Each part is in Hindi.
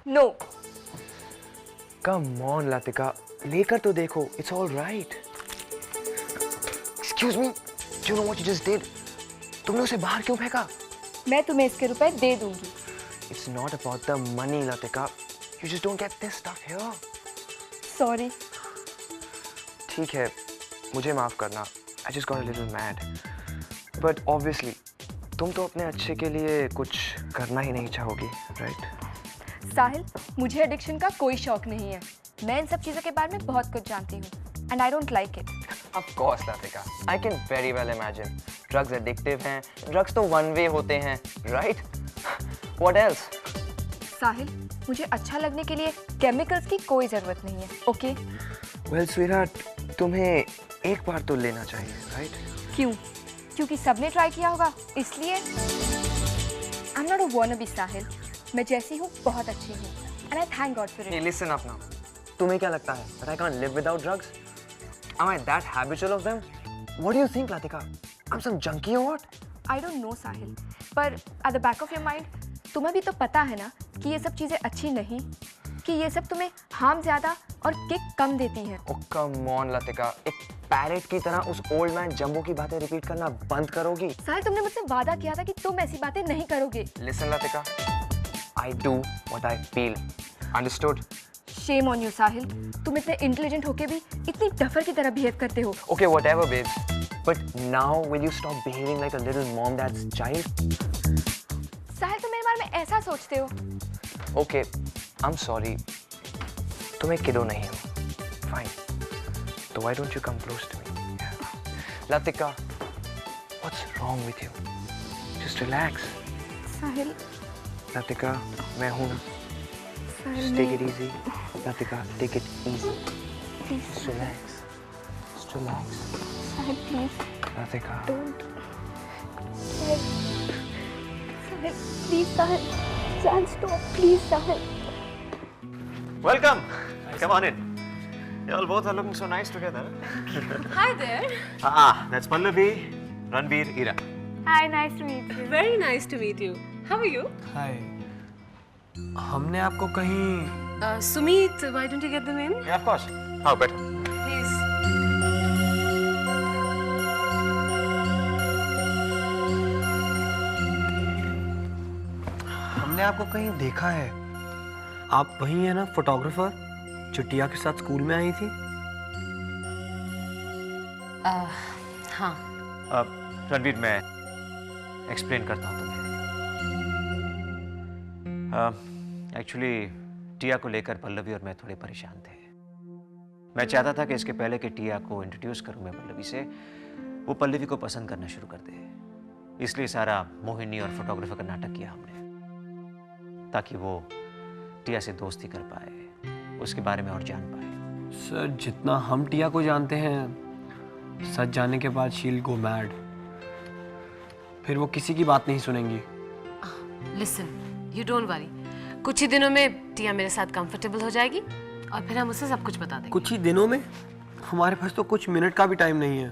नो। कम ऑन लतिका, लेकर तो देखो, it's all right. Excuse me, do you know what you just did? तुमने उसे बाहर क्यों फेंका? मैं तुम्हें इसके रुपए दे दूंगी। It's not about the money, Latika. You just don't get this stuff here. Sorry. ठीक है, मुझे माफ करना। I just got a little mad. But obviously, तुम तो अपने अच्छे के लिए कुछ करना ही नहीं चाहोगी, right? साहिल, मुझे एडिक्शन का कोई शौक नहीं है। मैं इन सब चीजों के बारे में बहुत कुछ जानती हूँ and I don't like it. Of course, Latika. I can very well imagine. Drugs addictive हैं, drugs तो one way होते हैं, right? What else? साहिल, मुझे अच्छा लगने के लिए केमिकल्स की कोई जरूरत नहीं है, ओके? Well, sweetheart, तुम्हें एक बार तो लेना चाहिए, right? क्यों? क्योंकि सबने ट्राई किया होगा, इसलिए? I'm not a wannabe, साहिल। मैं जैसी हूँ बहुत अच्छी हूँ and I thank God for it. Hey, listen up now. तुम्हें क्या लगता है that I can't live without drugs? Am I that habitual of them? What do you think, Latika? I'm some junkie or what? I don't know, साहिल। पर at the back of your mind, तुम्हें भी तो पता है ना कि ये सब चीजें अच्छी नहीं, कि ये सब तुम्हें हार्म ज्यादा और किक कम देती हैं। Oh come on, Latika. एक पैरेट की तरह उस ओल्ड मैन जंबो की बातें रिपीट करना बंद करोगी? साहिल, तुमने मुझसे वादा किया था कि तुम ऐसी बातें नहीं करोगे। Listen, Latika. I do what I feel. Understood? Shame on you, साहिल। तुम इतने इंटेलिजेंट होके भी इतनी डफर की तरह बिहेव करते हो। Okay, whatever, babes. But now will you stop behaving like a little mom dad's child? साहिल, तुम मेरे बारे में ऐसा सोचते हो? Okay, I'm sorry. तुम एक किडो नहीं हो. Fine. So why don't you come close to me? Yeah. Latika, what's wrong with you? Just relax. Sahil, Latika, मैं हूँ ना. साहिल, Just take it easy. Latika, take it easy. Please Just relax. Just relax. Sahil, please Latika. Don't. Sahil, Sahil, please Sahil, Sahil stop, please Sahil. Welcome. Come on in. You all both are looking so nice together. Hi there. That's Pallavi, Ranveer, Ira. Hi, nice to meet you. Very nice to meet you. How are you? हाय, हमने आपको कहीं Sumit, why don't you get them in? Yeah, of course. How better? Please. हमने आपको कहीं देखा है। आप वही है ना फोटोग्राफर जो टिया के साथ स्कूल में आई थी? हाँ। रणवीर, मैं एक्सप्लेन करता हूँ तुम्हें। एक्चुअली टिया को लेकर पल्लवी और मैं थोड़े परेशान थे। मैं चाहता था कि इसके पहले कि टिया को इंट्रोड्यूस करूं मैं पल्लवी से, वो पल्लवी को पसंद करना शुरू कर दे। इसलिए सारा मोहिनी और फोटोग्राफर का नाटक किया हमने, ताकि वो टिया से दोस्ती कर पाए, उसके बारे में और जान पाए। सर, जितना हम टिया को जानते हैं, सच जानने के बाद शील गो मैड। फिर वो किसी की बात नहीं सुनेंगी। Listen, you don't worry. कुछ ही दिनों में टिया मेरे साथ कंफर्टेबल हो जाएगी और फिर हम उसे सब कुछ बता देंगे। कुछ ही दिनों में? हमारे पास तो कुछ मिनट का भी टाइम नहीं है।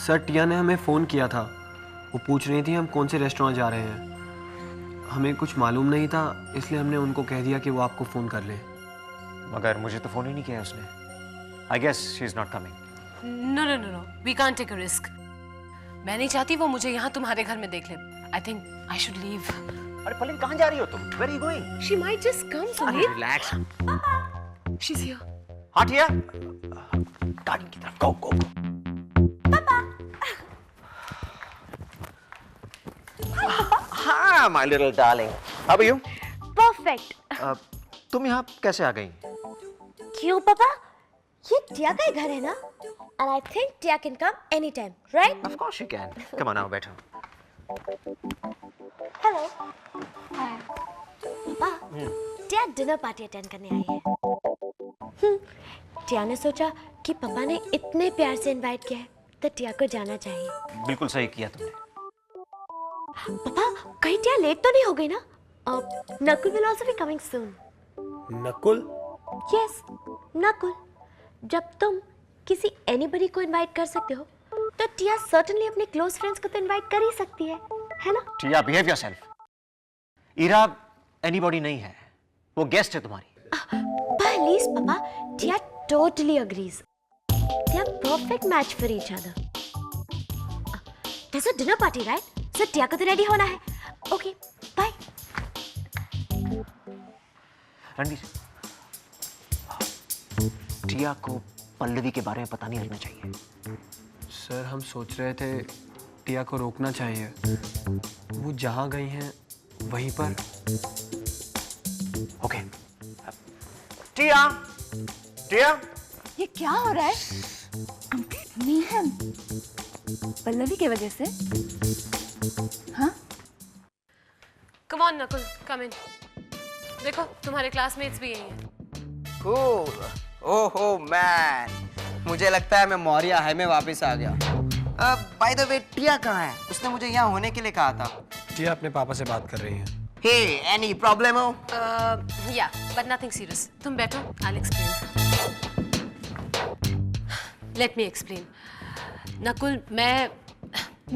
सर, टिया ने हमें फ़ोन किया था। वो पूछ रही थी हम कौन से रेस्टोरेंट जा रहे हैं। हमें कुछ मालूम नहीं था, इसलिए हमने उनको कह दिया कि वो आपको फ़ोन कर लें। मगर मुझे तो फोन ही नहीं किया उसने। I guess she is not coming. No, no, no, no. We can't take a risk. मैं नहीं चाहती वो मुझे यहाँ तुम्हारे घर में देख ले। I think I should leave. अरे पल्लवी, कहाँ जा रही हो तुम? Where are you going? She might just come, Sumit. Relax. She's here. हाँ टिया, गार्डन की तरफ। Go, go, go. Hi, my little darling. How are you? Perfect. तुम यहाँ कैसे आ गई? क्यों पापा? ये टिया का ही घर है ना? And I think Tiya can come anytime, right? Of course you can. Come on now, बैठो। Hello. Hi. पापा, टिया डिनर पार्टी अटेंड करने आई है। टिया ने सोचा कि पापा ने इतने प्यार से इनवाइट किया है, तो टिया को जाना चाहिए। बिल्कुल सही किया तुमने। पापा, कहीं टिया लेट तो नहीं हो गई ना? Nakul will also be coming soon. Nakul? Yes, Nakul. जब तुम किसी एनीबडी को इनवाइट कर सकते हो तो टिया सर्टेनली अपने क्लोज फ्रेंड्स को तो इनवाइट कर ही सकती है ना? टिया, बिहेव योरसेल्फ। ईरा एनीबॉडी नहीं है, वो गेस्ट है तुम्हारी। Please, Papa. Tia totally agrees. They are perfect match for each other. There's a dinner party, right? So Tia को तो ready होना है. Okay, bye. रणवीर, टिया को पल्लवी के बारे में पता नहीं लगना चाहिए। सर हम सोच रहे थे टिया को रोकना चाहिए, वो जहाँ गई हैं वहीं पर। ओके। टिया, टिया, ये क्या हो रहा है? नेहम, पल्लवी की वजह से? हाँ? कम ऑन नकुल, कम इन। देखो तुम्हारे क्लासमेट्स भी यही हैं। कूल। ओहो मैन, मुझे लगता है मैं मौर्य हाई में वापस आ गया। बाय द वे टिया कहाँ है? उसने मुझे यहाँ होने के लिए कहा था। टिया अपने पापा से बात कर रही हैं। हे, एनी प्रॉब्लम हो? या बट नथिंग सीरियस। तुम बैठो, I will explain. Let me explain. Nakul, मैं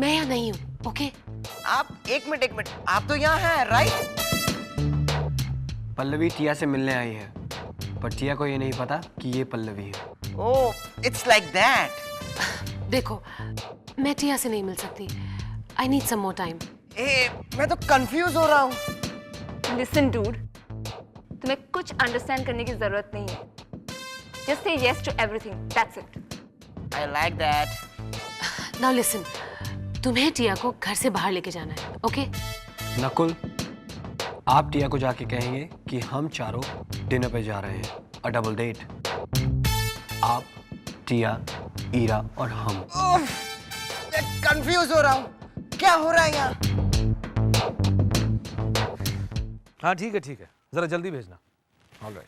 यहाँ नहीं हूँ, ओके? आप एक मिनट, आप तो यहाँ हैं, राइट? पल्लवी टिया से मिलने आई है, पर टिया को ये नहीं पता कि ये पल्लवी है। Oh, it's like that. देखो, मैं टिया से नहीं मिल सकती। I need some more time. मैं तो कंफ्यूज हो रहा हूँ। लिसन डूड, तुम्हें कुछ अंडरस्टैंड करने की जरूरत नहीं है। Just say yes to everything, that's it. I like that. Now listen, तुम्हें टिया को घर से बाहर लेके जाना है, ओके? नकुल, आप टिया को जाके कहेंगे कि हम चारों डिनर पे जा रहे हैं, अ डबल डेट। आप, टिया, ईरा और हम। मैं कंफ्यूज हो रहा हूँ, क्या हो रहा है यहाँ? हाँ ठीक है, जरा जल्दी भेजना। All right.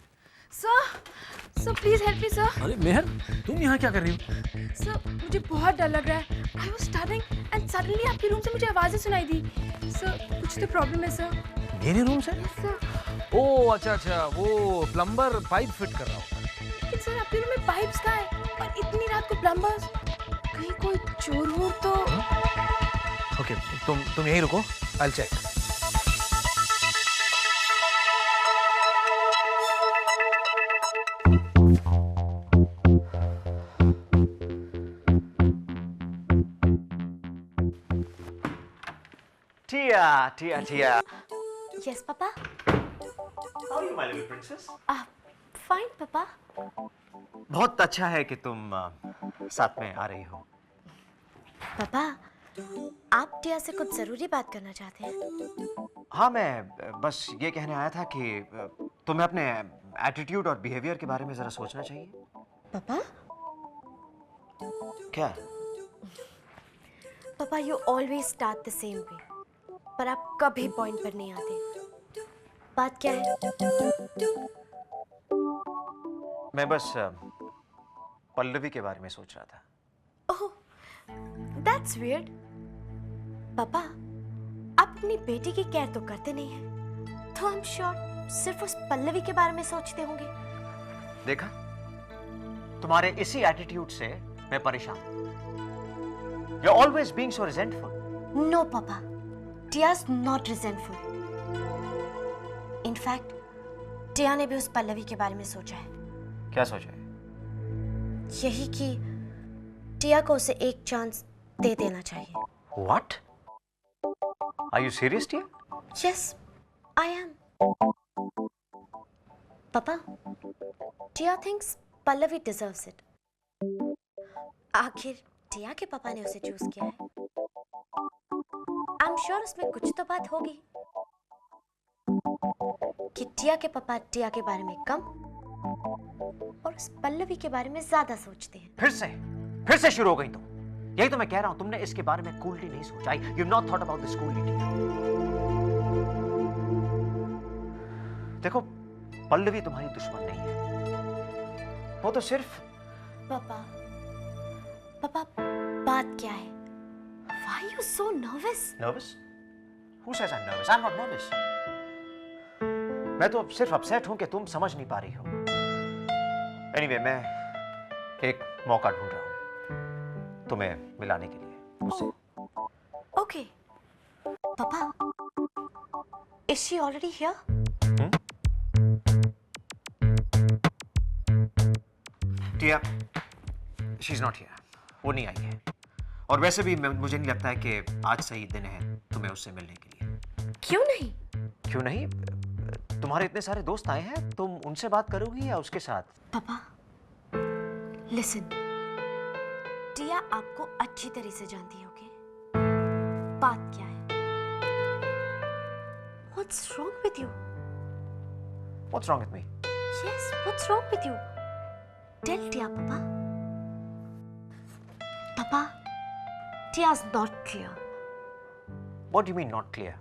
Sir please help me sir. अरे मेहर, तुम यहाँ क्या कर रही हो? सर मुझे बहुत डर लग रहा है। I was studying and suddenly आपके रूम से मुझे आवाजें सुनाई दी। सर कुछ तो प्रॉब्लम है सर। मेरे रूम से? Yes sir. ओह अच्छा, वो प्लम्बर पाइप फिट कर रहा होता है। लेकिन सर आपके रूम में पाइप्स कहाँ है? और इतनी रात को प्लम्बर्स? कहीं कोई चोर हो तो? ओके, तुम यहीं रुको, I will check. Tia. Yes, Papa. How are you, my little princess? Fine, Papa. बहुत अच्छा है कि तुम साथ में आ रही हो। पापा, आप टिया से कुछ जरूरी बात करना चाहते हैं? हाँ, मैं बस ये कहने आया था कि तुम्हें अपने एटीट्यूड और बिहेवियर के बारे में जरा सोचना चाहिए। पापा? क्या? पापा, you always start the same way. पर आप कभी पॉइंट पर नहीं आते। बात क्या है? मैं बस पल्लवी के बारे में सोच रहा था। ओह, that's weird. पापा, आप अपनी बेटी की केयर तो करते नहीं हैं, तो I'm sure सिर्फ उस पल्लवी के बारे में सोचते होंगे। देखा, तुम्हारे इसी एटीट्यूड से मैं परेशान हूं। You're always being so resentful. No, पापा, Tia's not resentful. In fact, टिया ने भी उस पल्लवी के बारे में सोचा है। क्या सोचा है? यही कि टिया को उसे एक चांस दे देना चाहिए। What? Are you serious, dear? Yes, I am. पापा, टिया thinks पल्लवी deserves it. आखिर टिया के पापा ने उसे चूज किया है। I'm sure उसमें कुछ तो बात होगी कि टिया के पापा टिया के बारे में कम और उस पल्लवी के बारे में ज्यादा सोचते हैं। फिर से शुरू हो गई तुम। यही तो मैं कह रहा हूं, तुमने इसके बारे में कूलली नहीं सोचा। You've not thought about this coolly. देखो, पल्लवी तुम्हारी दुश्मन नहीं है। वो तो सिर्फ पापा, बात क्या है? Why are you so nervous? nervous? Who says I'm nervous? I'm not nervous. मैं तो सिर्फ अपसेट हूं कि तुम समझ नहीं पा रही हो। Anyway, मैं एक मौका ढूंढ रहा हूँ तुम्हें मिलाने के लिए उससे। Okay papa, is she already here? Tia, she is not here, वो नहीं आई है। और वैसे भी मुझे नहीं लगता है कि आज सही दिन है तुम्हें उससे मिलने के लिए। क्यों नहीं? क्यों नहीं? तुम्हारे इतने सारे दोस्त आए हैं, तुम उनसे बात करोगी या उसके साथ? पापा लिसन, टिया आपको अच्छी तरह से जानती है, ओके? बात क्या है? What's wrong with you? What's wrong with me? Yes, what's wrong with you? Tell Tia, Papa. Papa, Tia's not clear. What do you mean not clear?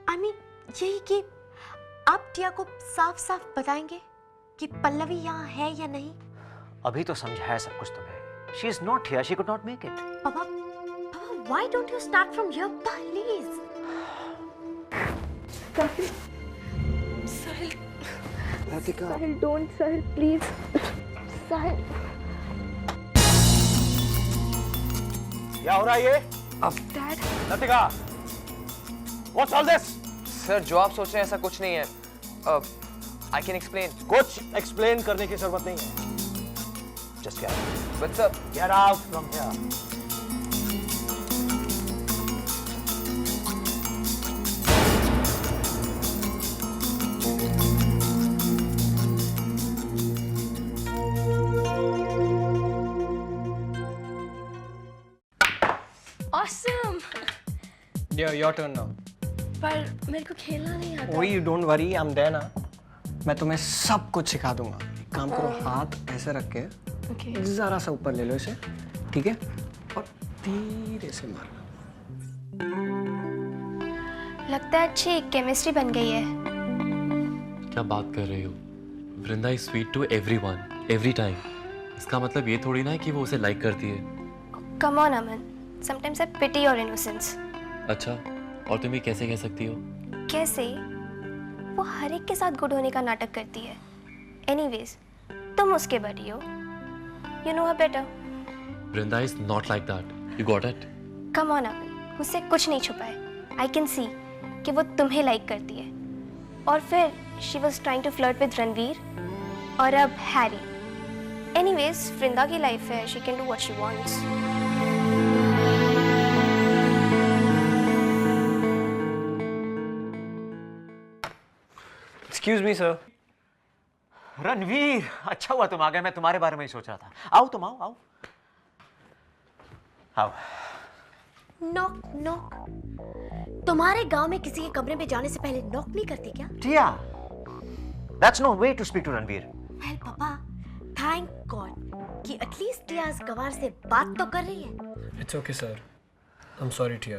I mean, यही कि आप टिया को साफ-साफ बताएंगे कि पल्लवी यहाँ है या नहीं? अभी तो समझाया सब कुछ तुम्हें। She is not here. She could not make it. Papa, why don't you start from here, please? Sahil, Latika. Sahil, don't, Sahil, please. Sahil. क्या हो रहा है ये? Dad. Latika, what's all this? Sir जो आप सोच रहे हैं ऐसा कुछ नहीं है। I can explain. कुछ एक्सप्लेन करने की जरूरत नहीं है। Just get out. But sir Get out from here. Awesome. Your turn now. पर मेरे को खेलना नहीं आता। ओए, don't worry, I am there ना। मैं तुम्हें सब कुछ सिखा दूंगा। एक काम करो, हाथ ऐसे रख के Okay. जरा सा ऊपर ले लो इसे, ठीक है? और धीरे से मारना। लगता है अच्छी केमिस्ट्री बन गई है। क्या बात कर रही हो? Vrinda is sweet to everyone every time. इसका मतलब ये थोड़ी ना है कि वो उसे लाइक करती है। Come on Aman, sometimes I pity your innocence. अच्छा, और तुम ये कैसे कह सकती हो? कैसे? वो हर एक के साथ गुड होने का नाटक करती है। एनीवेज, तुम उसके बड़ी हो। You know her better. Vrinda is not like that. You got it? Come on Aman, मुझसे कुछ नहीं छुपा है। आई कैन सी कि वो तुम्हें लाइक करती है। और फिर she was trying to flirt with Ranveer और अब हैरी। एनीवेज, वृंदा की लाइफ है, she can do what she wants. Excuse me sir. Ranveer, अच्छा हुआ तुम आ गए, मैं तुम्हारे बारे में ही सोच रहा था। आओ तुम, आओ आओ आओ। Knock knock. तुम्हारे गांव में किसी के कमरे में जाने से पहले नॉक नहीं करते क्या? Tia, that's no way to speak to Ranveer. Well papa, thank God कि एटलीस्ट टिया इस गवार से बात तो कर रही है। It's okay sir, I am sorry Tia.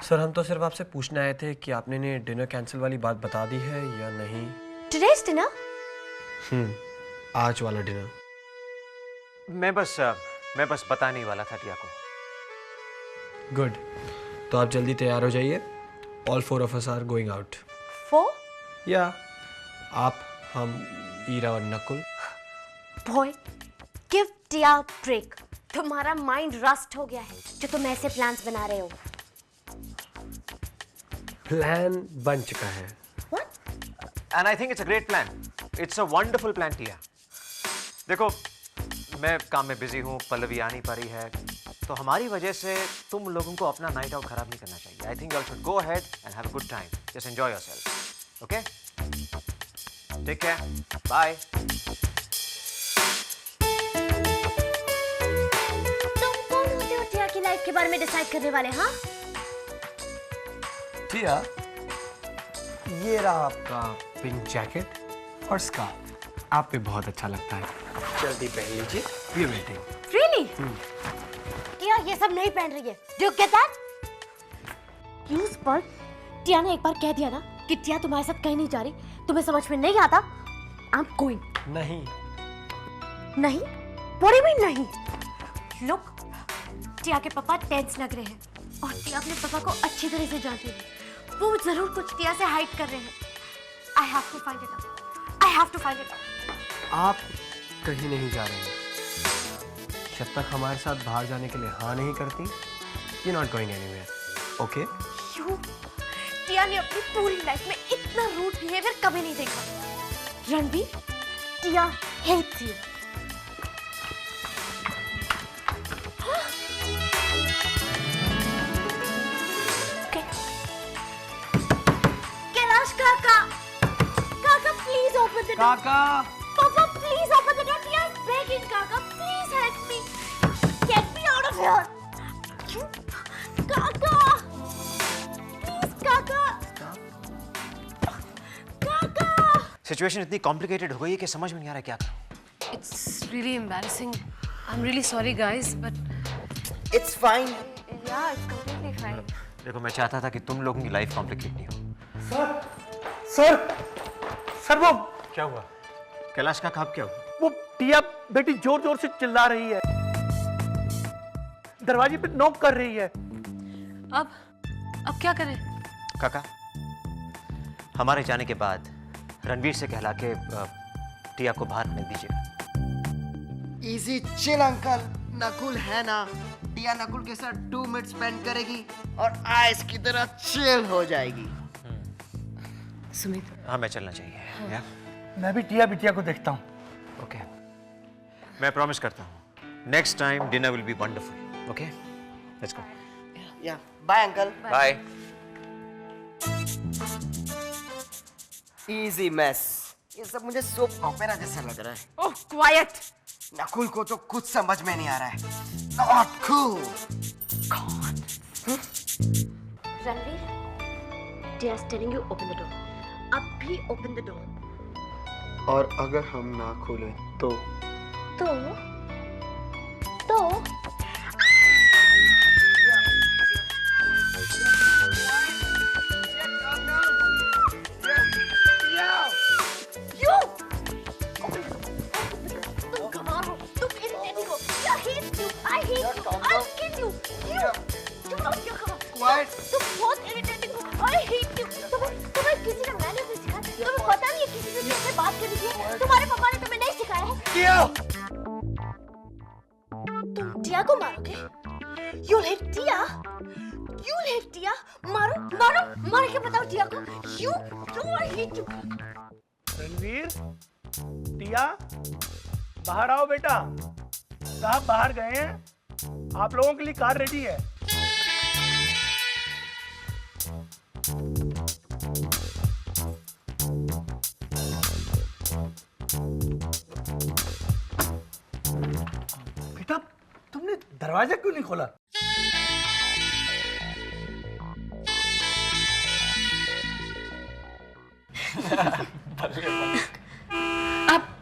Sir, हम तो सिर्फ आपसे पूछने आए थे कि आपने ने डिनर कैंसिल वाली बात बता दी है या नहीं। Today's dinner? आज वाला डिनर। मैं बस बताने ही वाला था टिया को। गुड, तो आप जल्दी तैयार हो जाइए। All 4 of us are going out. 4? या आप, हम, ईरा और Nakul. Boy, give Tia break. तुम्हारा माइंड रस्ट हो गया है जो तुम ऐसे प्लान्स बना रहे हो। प्लान बन चुका है। What? And I think it's a great plan. It's a wonderful plan, टिया। देखो, मैं काम में बिजी हूँ, पल्लवी आ नहीं पा रही है, तो हमारी वजह से तुम लोगों को अपना नाइट आउट खराब नहीं करना चाहिए। I think you all should go ahead and have a good time. Just enjoy yourself, okay? Take care, bye. तुम कौन होते हो टिया की लाइफ के बारे में डिसाइड करने वाले? हाँ, टिया, ये रहा आपका पिंक जैकेट और स्कार्फ। आप पे बहुत अच्छा लगता है। जल्दी पहन लीजिए। ये वेटिंग। रियली? टिया ये सब नहीं पहन रही है। Do you get that? You spurt. Tia ने एक बार कह दिया ना कि टिया तुम्हारे साथ कहीं नहीं जा रही, तुम्हें समझ में नहीं आता। I am going. नहीं। नहीं? What do you mean नहीं? Look, टिया के पापा टेंस लग रहे हैं और टिया अपने पापा को अच्छी तरह से जानती है। वो जरूर कुछ टिया से हाइड कर रहे हैं। I have to find it out. I have to find it out. आप कहीं नहीं जा रहे हैं। जब तक हमारे साथ बाहर जाने के लिए हाँ नहीं करती, you not going anywhere, okay? You Tia ने अपनी पूरी लाइफ में इतना रूड बिहेवियर कभी नहीं देखा। Ranbir, Tia hates you. कैलाश काका, काका प्लीज ओपन द डोर। काका, पापा please open the door. Tia is begging काका, please help me, get me out of here. काका प्लीज, काका काका। सिचुएशन इतनी कॉम्प्लिकेटेड हो गई है कि समझ में नहीं आ रहा है क्या करूं। It's really embarrassing. I'm really sorry, guys, but it's fine. Yeah, it's completely fine. देखो, मैं चाहता था कि तुम लोगों की लाइफ कॉम्प्लिकेट नहीं हो। सर वो क्या हुआ? कैलाश का खाब क्या हुआ? वो टिया बेटी जोर जोर से चिल्ला रही है, दरवाजे पे नॉक कर रही है। अब क्या करें? काका, हमारे जाने के बाद रणवीर से कहला के टिया को बाहर निकल दीजिएगा। इजी चिल अंकल, नकुल है ना, टिया नकुल के साथ 2 मिनट स्पेंड करेगी और आइस की तरह चिल हो जाएगी। सुमित, हाँ, मैं चलना चाहिए। या? मैं भी टिया बिटिया को देखता हूँ। ओके, मैं प्रॉमिस करता हूँ next time dinner will be wonderful. Okay, let's go. Yeah bye uncle. Bye. Easy mess, ये सब मुझे सोप ऑपेरा जैसा लग रहा है। Oh, quiet. नकुल को तो कुछ समझ में नहीं आ रहा है। Not cool. Ranveer, Tia is telling you open the door. अब भी ओपन द डोर। और अगर हम ना खोलें तो? तो तुम्हारे पापा ने तुम्हें नहीं सिखाया है? तुम टिया को मारोगे? You'll hit टिया? You'll hit टिया? मारो, मारो, मार के बताओ टिया को। You don't hit you. Ranveer, टिया, बाहर आओ बेटा। साहब बाहर गए हैं, आप लोगों के लिए कार रेडी है। बेटा, तुमने दरवाजा क्यों नहीं खोला?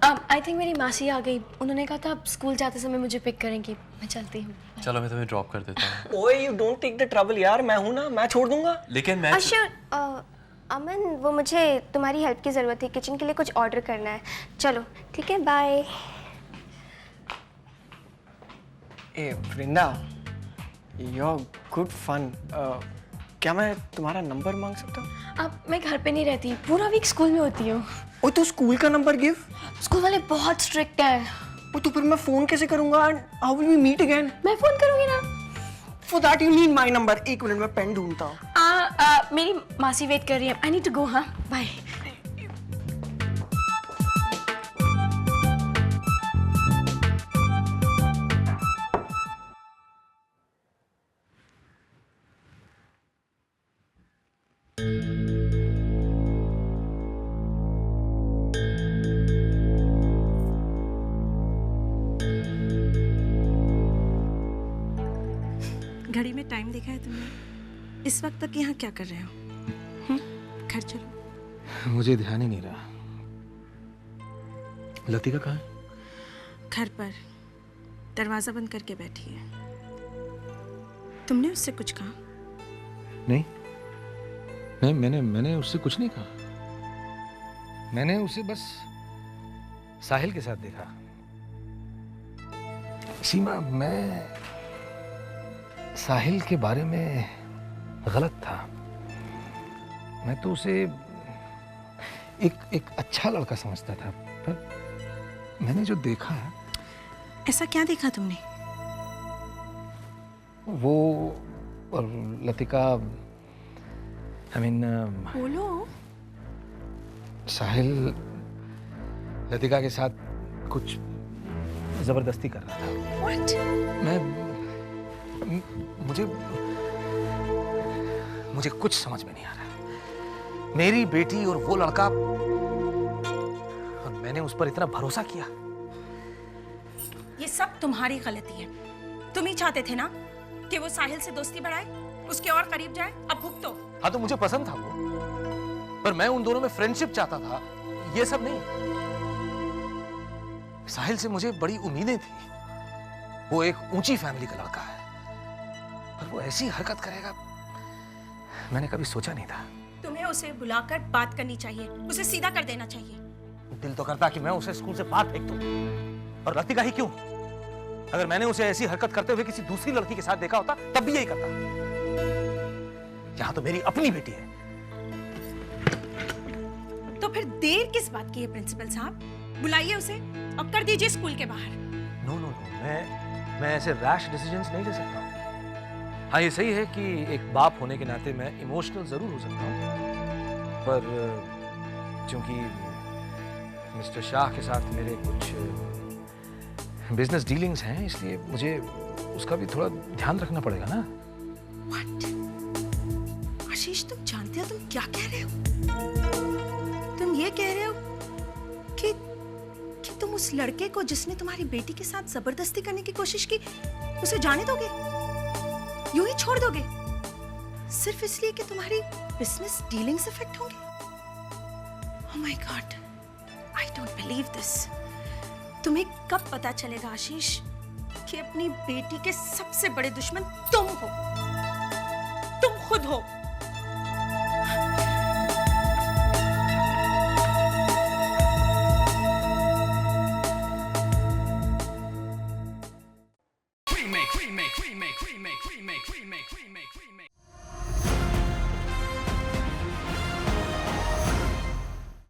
अब आई थिंक मेरी मासी आ गई। उन्होंने कहा था स्कूल जाते समय मुझे पिक करेंगी। मैं चलती हूँ। चलो मैं तुम्हें ड्रॉप कर देता हूँ। ओए, you don't take the trouble यार, मैं हूं ना, मैं छोड़ दूंगा। लेकिन मैं अमन, वो मुझे तुम्हारी हेल्प की ज़रूरत है। किचन के लिए कुछ ऑर्डर करना है। चलो ठीक है, बाय। ए वृंदा, योर गुड फन। क्या मैं तुम्हारा नंबर मांग सकता हूँ? अब मैं घर पे नहीं रहती, पूरा वीक स्कूल में होती हूँ। ओ, तो स्कूल का नंबर गिव। स्कूल वाले बहुत स्ट्रिक्ट हैं। ओ, तो फिर मैं फोन कैसे करूंगा? How will we meet again? मैं फोन करूंगी ना। For that you need my number. एक मिनट में पेन ढूंढता हूँ। मेरी मासी वेट कर रही है। I need to go. हाँ, बाय। घड़ी में टाइम देखा है तुमने? इस वक्त तक यहाँ क्या कर रहे हो? घर चलो। मुझे ध्यान ही नहीं रहा। लतिका कहाँ है? घर पर दरवाजा बंद करके बैठी है। तुमने उससे कुछ कहा? नहीं, मैंने उससे कुछ नहीं कहा। मैंने उसे बस साहिल के साथ देखा। सीमा, मैं साहिल के बारे में गलत था। मैं तो उसे एक अच्छा लड़का समझता था, पर मैंने जो देखा है ऐसा क्या देखा तुमने? वो और लतिका, आई मीन बोलो। साहिल लतिका के साथ कुछ जबरदस्ती कर रहा था। What? मुझे कुछ समझ में नहीं आ रहा। मेरी बेटी और वो लड़का, और मैंने उस पर इतना भरोसा किया। ये सब तुम्हारी गलती है। तुम ही चाहते थे ना कि वो साहिल से दोस्ती बढ़ाए, उसके और करीब जाए। अब भुगतो। हाँ, तो मुझे पसंद था वो, पर मैं उन दोनों में फ्रेंडशिप चाहता था, ये सब नहीं। साहिल से मुझे बड़ी उम्मीदें थी। वो एक ऊंची फैमिली का लड़का है, पर वो ऐसी हरकत करेगा मैंने कभी सोचा नहीं था। तुम्हें उसे बुलाकर बात करनी चाहिए, उसे सीधा कर देना चाहिए। दिल तो करता कि मैं उसे स्कूल से बाहर फेंक दूं, और लतिका ही क्यों? अगर मैंने उसे ऐसी हरकत करते हुए किसी दूसरी लड़की के साथ देखा होता तब भी यही करता। यहाँ तो मेरी अपनी बेटी है। तो फिर देर किस बात की है प्रिंसिपल साहब? बुलाइए उसे और कर दीजिए स्कूल के बाहर। नो, मैं ऐसे रैश डिसीजंस नहीं ले सकता हूँ। हाँ, ये सही है कि एक बाप होने के नाते मैं इमोशनल जरूर हो सकता हूँ, पर क्योंकि मिस्टर शाह के साथ मेरे कुछ बिजनेस डीलिंग्स हैं, इसलिए मुझे उसका भी थोड़ा ध्यान रखना पड़ेगा ना। What? आशीष, तुम जानते हो तुम क्या कह रहे हो? तुम ये कह रहे हो कि तुम उस लड़के को जिसने तुम्हारी बेटी के साथ जबरदस्ती करने की कोशिश की, उसे जाने दोगे? यूं ही छोड़ दोगे सिर्फ इसलिए कि तुम्हारी बिजनेस डीलिंग्स इफेक्ट होंगे? Oh my God, I don't believe this. तुम्हें कब पता चलेगा आशीष कि अपनी बेटी के सबसे बड़े दुश्मन तुम हो, तुम खुद हो। Remake, remake, remake, remake, remake, remake.